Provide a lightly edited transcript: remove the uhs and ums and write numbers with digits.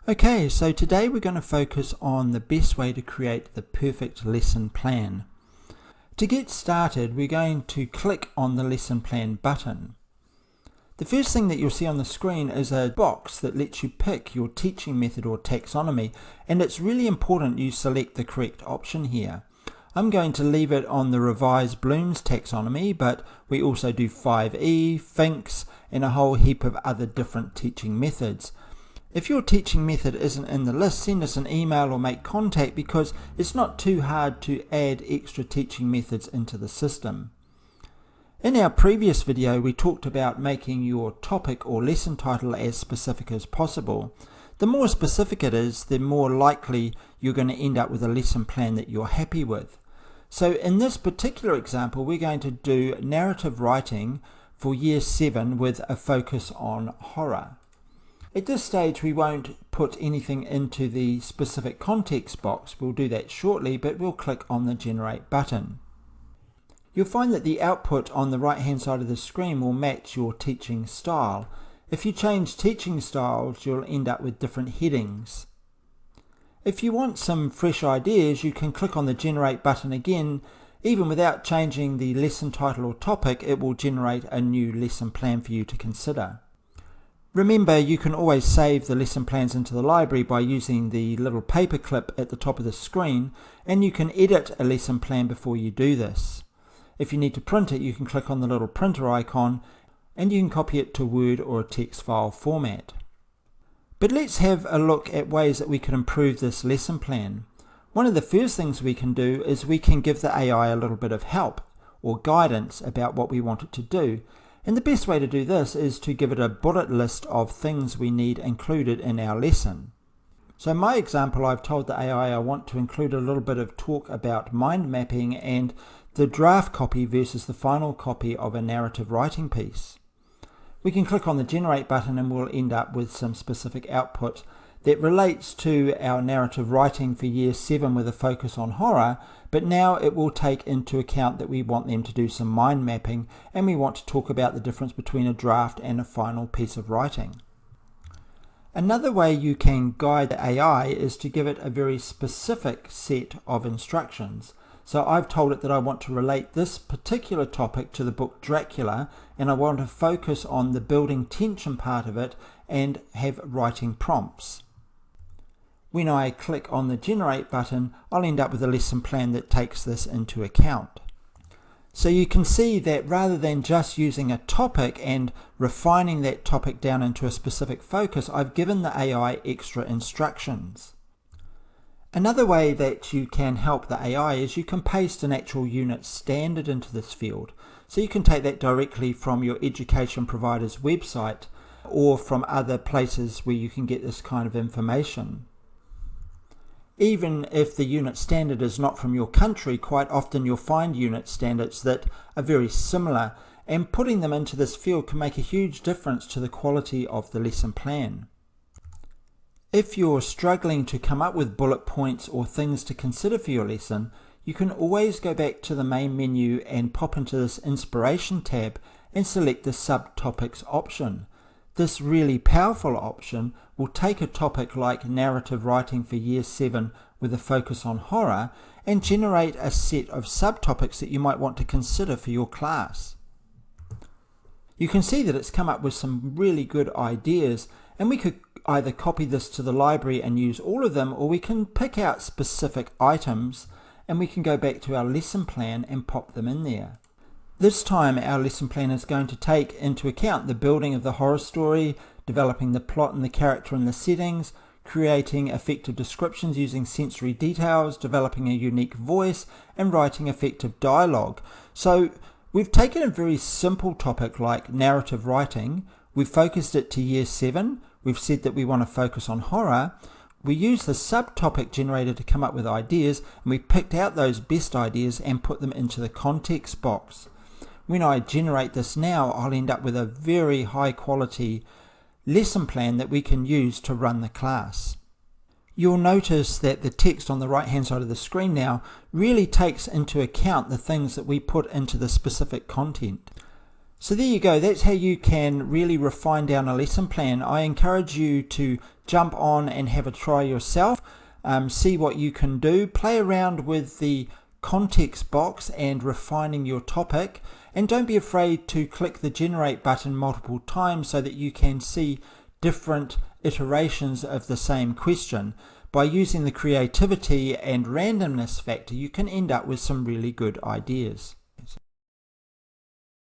Okay, so today we're going to focus on the best way to create the perfect lesson plan. To get started, we're going to click on the lesson plan button. The first thing that you'll see on the screen is a box that lets you pick your teaching method or taxonomy, and it's really important you select the correct option here. I'm going to leave it on the revised Bloom's taxonomy, but we also do 5E, Finks, and a whole heap of other different teaching methods. If your teaching method isn't in the list, send us an email or make contact, because it's not too hard to add extra teaching methods into the system. In our previous video, we talked about making your topic or lesson title as specific as possible. The more specific it is, the more likely you're going to end up with a lesson plan that you're happy with. So in this particular example, we're going to do narrative writing for Year 7 with a focus on horror. At this stage, we won't put anything into the specific context box. We'll do that shortly, but we'll click on the Generate button. You'll find that the output on the right-hand side of the screen will match your teaching style. If you change teaching styles, you'll end up with different headings. If you want some fresh ideas, you can click on the Generate button again. Even without changing the lesson title or topic, it will generate a new lesson plan for you to consider. Remember, you can always save the lesson plans into the library by using the little paper clip at the top of the screen, and you can edit a lesson plan before you do this. If you need to print it, you can click on the little printer icon and you can copy it to Word or a text file format. But let's have a look at ways that we can improve this lesson plan. One of the first things we can do is we can give the AI a little bit of help or guidance about what we want it to do. And the best way to do this is to give it a bullet list of things we need included in our lesson. So in my example, I've told the AI I want to include a little bit of talk about mind mapping and the draft copy versus the final copy of a narrative writing piece. We can click on the Generate button and we'll end up with some specific output that relates to our narrative writing for Year 7 with a focus on horror, but now it will take into account that we want them to do some mind mapping and we want to talk about the difference between a draft and a final piece of writing. Another way you can guide the AI is to give it a very specific set of instructions. So I've told it that I want to relate this particular topic to the book Dracula, and I want to focus on the building tension part of it and have writing prompts. When I click on the Generate button, I'll end up with a lesson plan that takes this into account. So you can see that rather than just using a topic and refining that topic down into a specific focus, I've given the AI extra instructions. Another way that you can help the AI is you can paste an actual unit standard into this field. So you can take that directly from your education provider's website or from other places where you can get this kind of information. Even if the unit standard is not from your country, quite often you'll find unit standards that are very similar, and putting them into this field can make a huge difference to the quality of the lesson plan. If you're struggling to come up with bullet points or things to consider for your lesson, you can always go back to the main menu and pop into this Inspiration tab and select the Subtopics option. This really powerful option will take a topic like narrative writing for Year 7 with a focus on horror and generate a set of subtopics that you might want to consider for your class. You can see that it's come up with some really good ideas, and we could either copy this to the library and use all of them, or we can pick out specific items and we can go back to our lesson plan and pop them in there. This time our lesson plan is going to take into account the building of the horror story, developing the plot and the character and the settings, creating effective descriptions using sensory details, developing a unique voice, and writing effective dialogue. So we've taken a very simple topic like narrative writing, we've focused it to Year 7, we've said that we want to focus on horror, we use the subtopic generator to come up with ideas, and we picked out those best ideas and put them into the context box. When I generate this now, I'll end up with a very high quality lesson plan that we can use to run the class. You'll notice that the text on the right hand side of the screen now really takes into account the things that we put into the specific content. So there you go, that's how you can really refine down a lesson plan. I encourage you to jump on and have a try yourself. See what you can do. Play around with the context box and refining your topic, and don't be afraid to click the generate button multiple times so that you can see different iterations of the same question. By using the creativity and randomness factor, you can end up with some really good ideas.